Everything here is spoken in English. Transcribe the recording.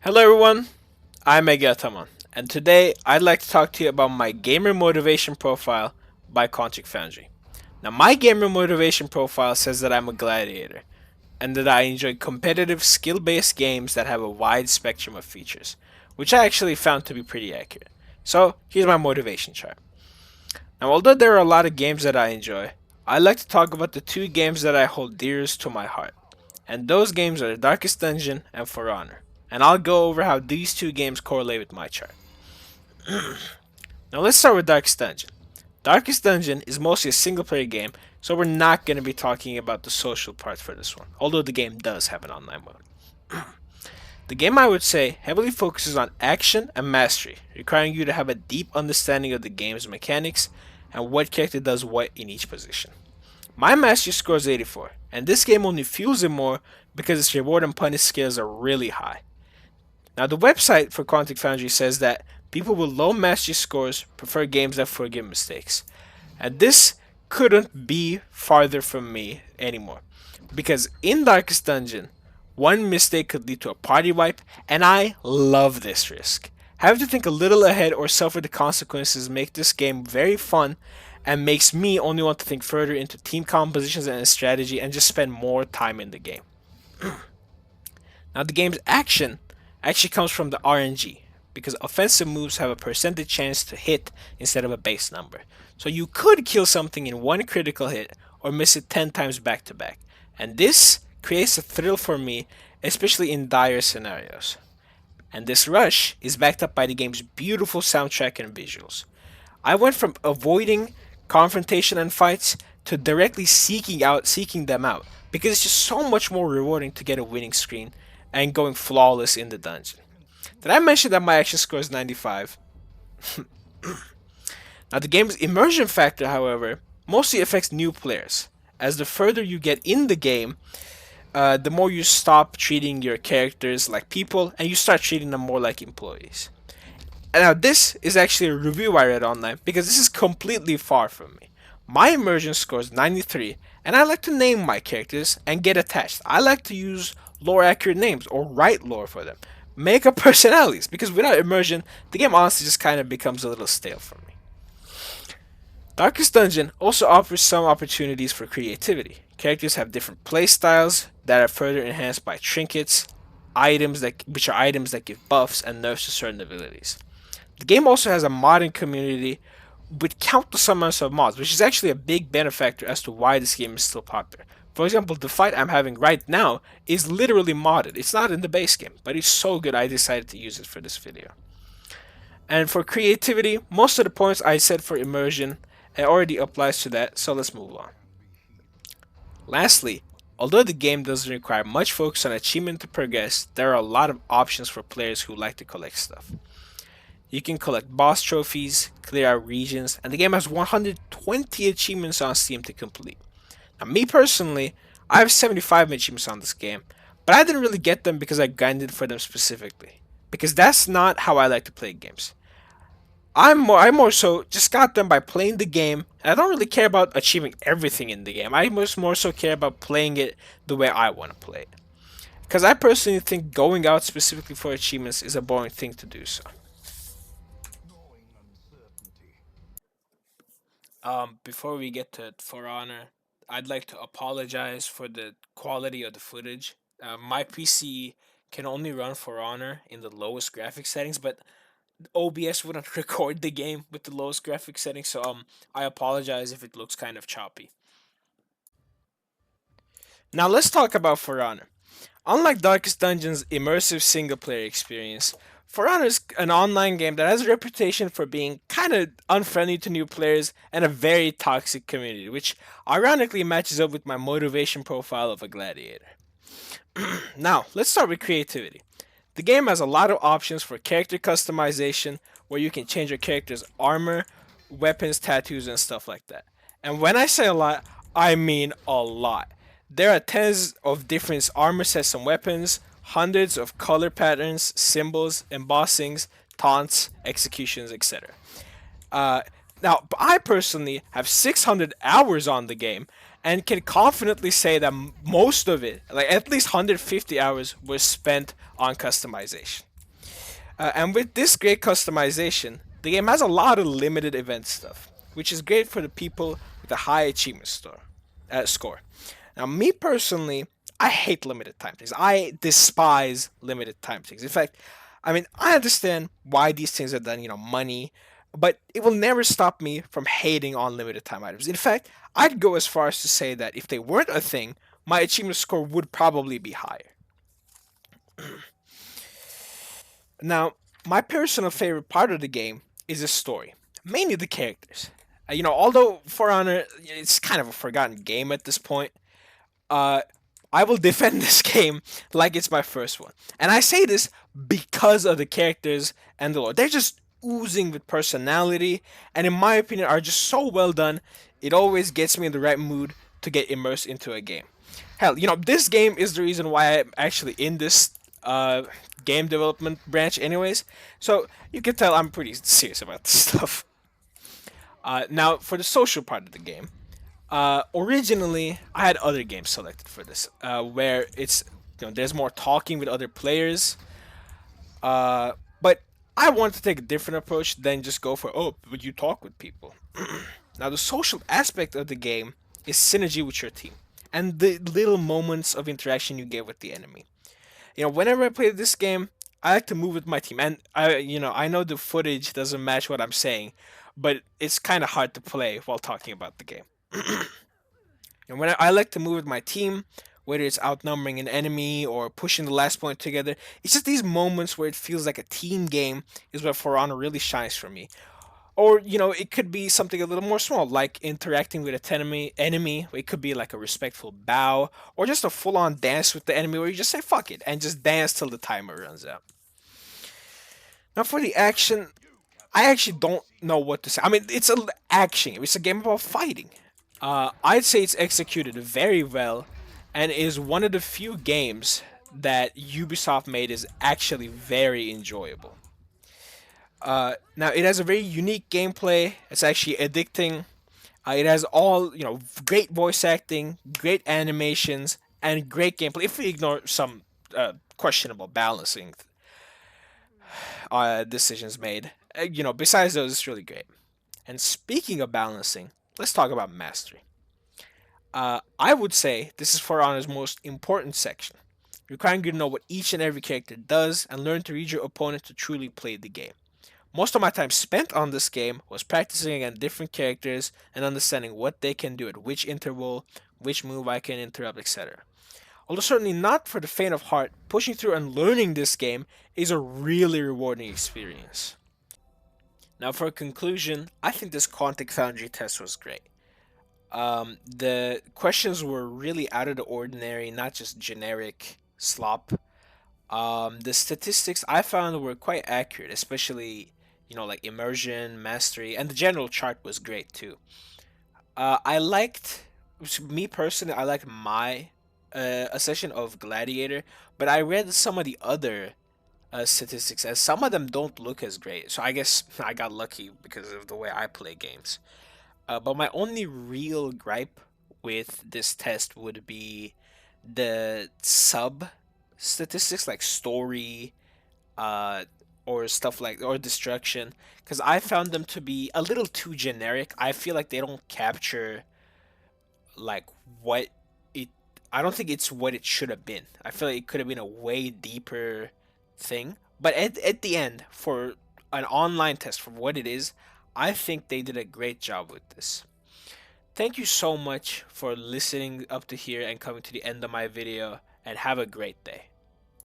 Hello everyone, I'm Ataman, and today I'd like to talk to you about my gamer motivation profile by Quantic Foundry. Now, my gamer motivation profile says that I'm a gladiator, and that I enjoy competitive skill-based games that have a wide spectrum of features, which I actually found to be pretty accurate. So, here's my motivation chart. Now, although there are a lot of games that I enjoy, I like to talk about the two games that I hold dearest to my heart. And those games are Darkest Dungeon and For Honor. And I'll go over how these two games correlate with my chart. Now let's start with Darkest Dungeon. Darkest Dungeon is mostly a single player game, so we're not going to be talking about the social part for this one, although the game does have an online mode. The game, I would say, heavily focuses on action and mastery, requiring you to have a deep understanding of the game's mechanics and what character does what in each position. My mastery score is 84, and this game only fuels it more because its reward and punish scales are really high. Now, the website for Quantic Foundry says that people with low mastery scores prefer games that forgive mistakes. And this couldn't be farther from me anymore. Because in Darkest Dungeon, one mistake could lead to a party wipe, and I love this risk. Having to think a little ahead or suffer the consequences make this game very fun and makes me only want to think further into team compositions and strategy and just spend more time in the game. Now, the game's action actually comes from the RNG, because offensive moves have a percentage chance to hit instead of a base number. So you could kill something in one critical hit or miss it 10 times back to back. And this creates a thrill for me, especially in dire scenarios. And this rush is backed up by the game's beautiful soundtrack and visuals. I went from avoiding confrontation and fights to directly seeking them out because it's just so much more rewarding to get a winning screen and going flawless in the dungeon. Did I mention that my action score is 95? Now, the game's immersion factor, however, mostly affects new players, as the further you get in the game, the more you stop treating your characters like people and you start treating them more like employees. And now, this is actually a review I read online because this is completely far from me. My immersion score is 93, and I like to name my characters and get attached. I like to use lore accurate names or write lore for them. Make up personalities, because without immersion, the game honestly just kind of becomes a little stale for me. Darkest Dungeon also offers some opportunities for creativity. Characters have different playstyles that are further enhanced by trinkets, which are items that give buffs and nerfs to certain abilities. The game also has a modding community with countless amounts of mods, which is actually a big benefactor as to why this game is still popular. For example, the fight I'm having right now is literally modded. It's not in the base game, but it's so good I decided to use it for this video. And for creativity, most of the points I said for immersion already applies to that, so let's move on. Lastly, although the game doesn't require much focus on achievement to progress, there are a lot of options for players who like to collect stuff. You can collect boss trophies, clear out regions, and the game has 120 achievements on Steam to complete. Now, me personally, I have 75 achievements on this game, but I didn't really get them because I grinded for them specifically. Because that's not how I like to play games. I more so just got them by playing the game, and I don't really care about achieving everything in the game. I more so care about playing it the way I want to play it. Because I personally think going out specifically for achievements is a boring thing to do so. Before we get to For Honor, I'd like to apologize for the quality of the footage. My PC can only run For Honor in the lowest graphic settings, but OBS wouldn't record the game with the lowest graphic settings, so I apologize if it looks kind of choppy. Now let's talk about For Honor. Unlike Darkest Dungeon's immersive single player experience, For Honor is an online game that has a reputation for being kind of unfriendly to new players and a very toxic community, which ironically matches up with my motivation profile of a gladiator. Now, let's start with creativity. The game has a lot of options for character customization where you can change your character's armor, weapons, tattoos, and stuff like that. And when I say a lot, I mean a lot. There are tens of different armor sets and weapons, hundreds of color patterns, symbols, embossings, taunts, executions, etc. Now, I personally have 600 hours on the game and can confidently say that most of it, like at least 150 hours, was spent on customization. And with this great customization, the game has a lot of limited event stuff, which is great for the people with a high achievement score. Now, me personally, I hate limited time things. I despise limited time things. In fact, I mean, I understand why these things are done, money, but it will never stop me from hating on limited time items. In fact, I'd go as far as to say that if they weren't a thing, my achievement score would probably be higher. Now, my personal favorite part of the game is the story, mainly the characters. Although For Honor, it's kind of a forgotten game at this point, uh, I will defend this game like it's my first one. And I say this because of the characters and the lore. They're just oozing with personality, and in my opinion, are just so well done. It always gets me in the right mood to get immersed into a game. Hell, this game is the reason why I'm actually in this game development branch, anyways. So you can tell I'm pretty serious about this stuff. Now, for the social part of the game, originally, I had other games selected for this, where it's there's more talking with other players. But I wanted to take a different approach than just go for but you talk with people. Now, the social aspect of the game is synergy with your team and the little moments of interaction you get with the enemy. Whenever I play this game, I like to move with my team, and I know the footage doesn't match what I'm saying, but it's kind of hard to play while talking about the game. And when I like to move with my team, whether it's outnumbering an enemy or pushing the last point together, it's just these moments where it feels like a team game is where For Honor really shines for me. Or, it could be something a little more small, like interacting with a enemy. It could be like a respectful bow, or just a full on dance with the enemy where you just say fuck it and just dance till the timer runs out. Now, for the action, I actually don't know what to say. I mean, it's an action. It's a game about fighting. I'd say it's executed very well, and is one of the few games that Ubisoft made is actually very enjoyable. Now, it has a very unique gameplay. It's actually addicting. It has all great voice acting, great animations, and great gameplay. If we ignore some questionable balancing decisions made, besides those, it's really great. And speaking of balancing, let's talk about mastery. I would say this is For Honor's most important section, requiring you to know what each and every character does and learn to read your opponent to truly play the game. Most of my time spent on this game was practicing against different characters and understanding what they can do at which interval, which move I can interrupt, etc. Although certainly not for the faint of heart, pushing through and learning this game is a really rewarding experience. Now, for a conclusion, I think this Quantic Foundry test was great. The questions were really out of the ordinary, not just generic slop. The statistics I found were quite accurate, especially, like immersion, mastery, and the general chart was great too. I liked, me personally, I liked my a session of Gladiator, but I read some of the other statistics, and some of them don't look as great. So I guess I got lucky because of the way I play games. But my only real gripe with this test would be the sub statistics, like story, uh, or stuff like or destruction, because I found them to be a little too generic. I feel like they don't capture like what it. I don't think it's what it should have been. I feel like it could have been a way deeper thing. But at the end, for an online test, for what it is, I think they did a great job with this. Thank you so much for listening up to here and coming to the end of my video, and have a great day.